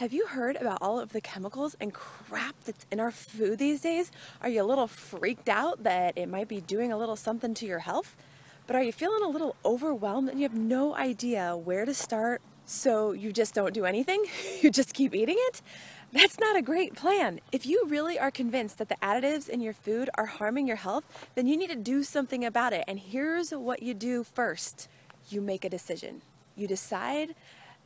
Have you heard about all of the chemicals and crap that's in our food these days? Are you a little freaked out that it might be doing a little something to your health? But are you feeling a little overwhelmed and you have no idea where to start, so you just don't do anything? You just keep eating it? That's not a great plan. If you really are convinced that the additives in your food are harming your health, then you need to do something about it. And here's what you do first. You make a decision. You decide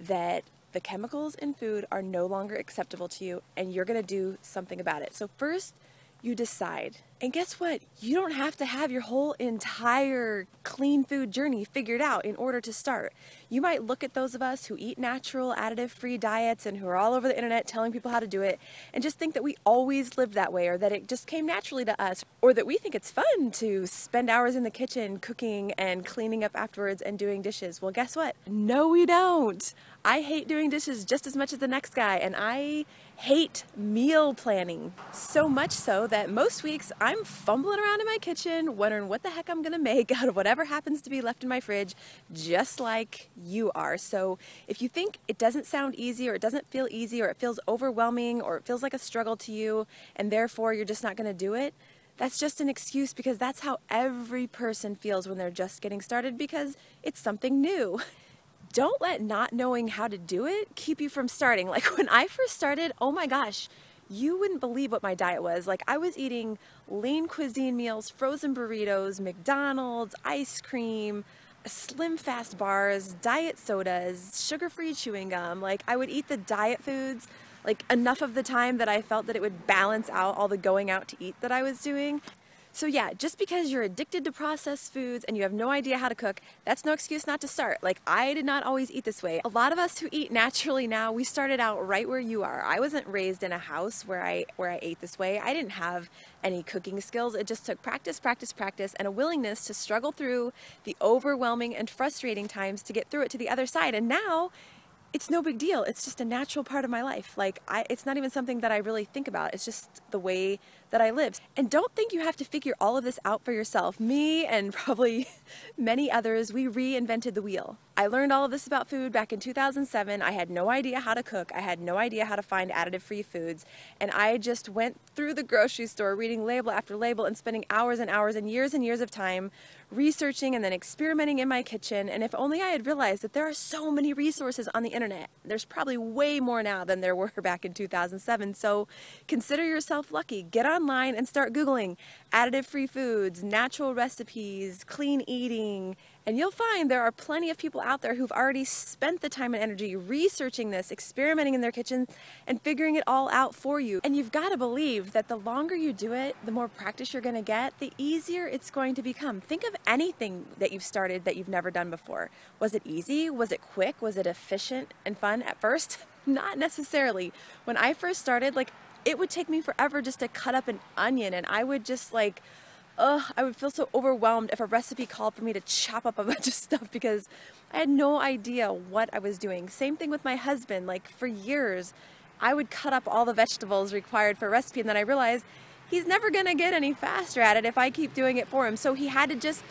that the chemicals in food are no longer acceptable to you and you're going to do something about it. So first, you decide. And guess what? You don't have to have your whole entire clean food journey figured out in order to start. You might look at those of us who eat natural, additive-free diets and who are all over the internet telling people how to do it and just think that we always lived that way, or that it just came naturally to us, or that we think it's fun to spend hours in the kitchen cooking and cleaning up afterwards and doing dishes. Well, guess what? No, we don't. I hate doing dishes just as much as the next guy, and I hate meal planning. So much so that most weeks I'm fumbling around in my kitchen wondering what the heck I'm gonna make out of whatever happens to be left in my fridge, just like you are. So if you think it doesn't sound easy, or it doesn't feel easy, or it feels overwhelming, or it feels like a struggle to you, and therefore you're just not gonna do it, that's just an excuse, because that's how every person feels when they're just getting started, because it's something new. Don't let not knowing how to do it keep you from starting. Like when I first started, oh my gosh, you wouldn't believe what my diet was. Like I was eating lean cuisine meals, frozen burritos, McDonald's, ice cream, slim fast bars, diet sodas, sugar-free chewing gum. Like I would eat the diet foods like enough of the time that I felt that it would balance out all the going out to eat that I was doing. So yeah, just because you're addicted to processed foods and you have no idea how to cook, that's no excuse not to start. Like I did not always eat this way. A lot of us who eat naturally now, we started out right where you are. I wasn't raised in a house where I ate this way. I didn't have any cooking skills. It just took practice, practice, practice, and a willingness to struggle through the overwhelming and frustrating times to get through it to the other side. And now, it's no big deal. It's just a natural part of my life. Like it's not even something that I really think about. It's just the way that I live. And don't think you have to figure all of this out for yourself. Me and probably many others, we reinvented the wheel. I learned all of this about food back in 2007. I had no idea how to cook. I had no idea how to find additive-free foods. And I just went through the grocery store reading label after label and spending hours and hours and years of time researching and then experimenting in my kitchen. And if only I had realized that there are so many resources on the internet. There's probably way more now than there were back in 2007. So consider yourself lucky. Get online and start Googling additive-free foods, natural recipes, clean eating, and you'll find there are plenty of people out there who've already spent the time and energy researching this, experimenting in their kitchen, and figuring it all out for you. And you've got to believe that the longer you do it, the more practice you're going to get, the easier it's going to become. Think of anything that you've started that you've never done before. Was it easy? Was it quick? Was it efficient and fun at first? Not necessarily. When I first started, it would take me forever just to cut up an onion, and I would just I would feel so overwhelmed if a recipe called for me to chop up a bunch of stuff because I had no idea what I was doing. Same thing with my husband. Like for years, I would cut up all the vegetables required for a recipe, and then I realized he's never gonna get any faster at it if I keep doing it for him. So he had to just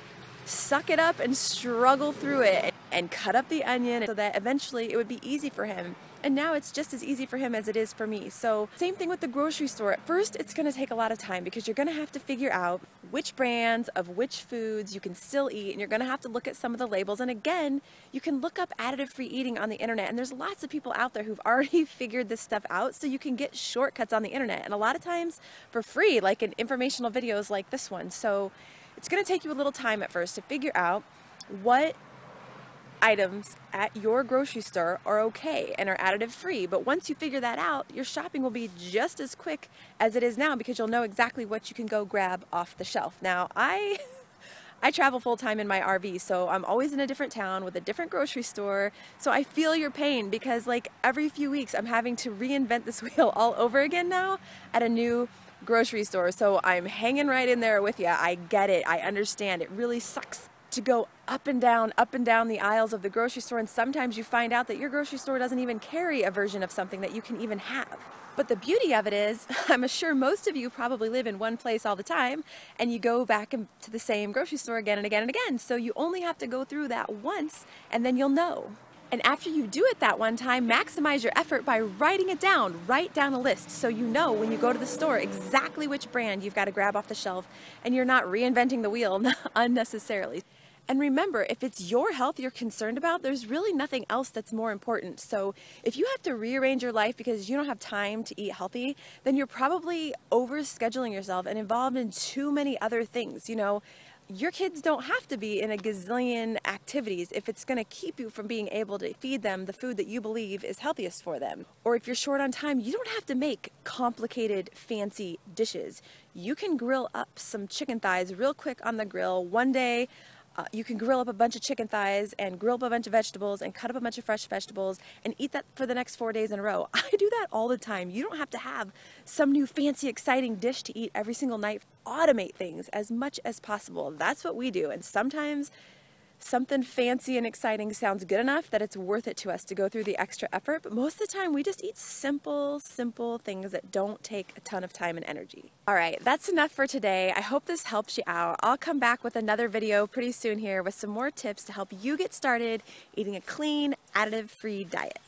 suck it up and struggle through it and cut up the onion so that eventually it would be easy for him. And now it's just as easy for him as it is for me. So same thing with the grocery store. At first, it's gonna take a lot of time because you're gonna have to figure out which brands of which foods you can still eat, and you're gonna have to look at some of the labels. And again, you can look up additive-free eating on the internet, and there's lots of people out there who've already figured this stuff out, so you can get shortcuts on the internet, and a lot of times for free, like in informational videos like this one. So it's gonna take you a little time at first to figure out what items at your grocery store are okay and are additive free. But once you figure that out, your shopping will be just as quick as it is now because you'll know exactly what you can go grab off the shelf. Now, I travel full-time in my RV, so I'm always in a different town with a different grocery store. So I feel your pain because every few weeks I'm having to reinvent this wheel all over again now at a new grocery store. So I'm hanging right in there with you. I get it. I understand. It really sucks to go up and down the aisles of the grocery store, and sometimes you find out that your grocery store doesn't even carry a version of something that you can even have. But the beauty of it is, I'm sure most of you probably live in one place all the time, and you go back to the same grocery store again and again and again. So you only have to go through that once, and then you'll know. And after you do it that one time, maximize your effort by writing it down. Write down a list so you know when you go to the store exactly which brand you've got to grab off the shelf and you're not reinventing the wheel unnecessarily. And remember, if it's your health you're concerned about, there's really nothing else that's more important. So if you have to rearrange your life because you don't have time to eat healthy, then you're probably overscheduling yourself and involved in too many other things. You know, your kids don't have to be in a gazillion activities if it's going to keep you from being able to feed them the food that you believe is healthiest for them. Or if you're short on time, you don't have to make complicated, fancy dishes. You can grill up some chicken thighs real quick on the grill one day. You can grill up a bunch of chicken thighs and grill up a bunch of vegetables and cut up a bunch of fresh vegetables and eat that for the next 4 days in a row. I do that all the time. You don't have to have some new fancy, exciting dish to eat every single night. Automate things as much as possible. That's what we do. And sometimes something fancy and exciting sounds good enough that it's worth it to us to go through the extra effort. But most of the time, we just eat simple things that don't take a ton of time and energy. All right, that's enough for today. I hope this helps you out. I'll come back with another video pretty soon here with some more tips to help you get started eating a clean, additive-free diet.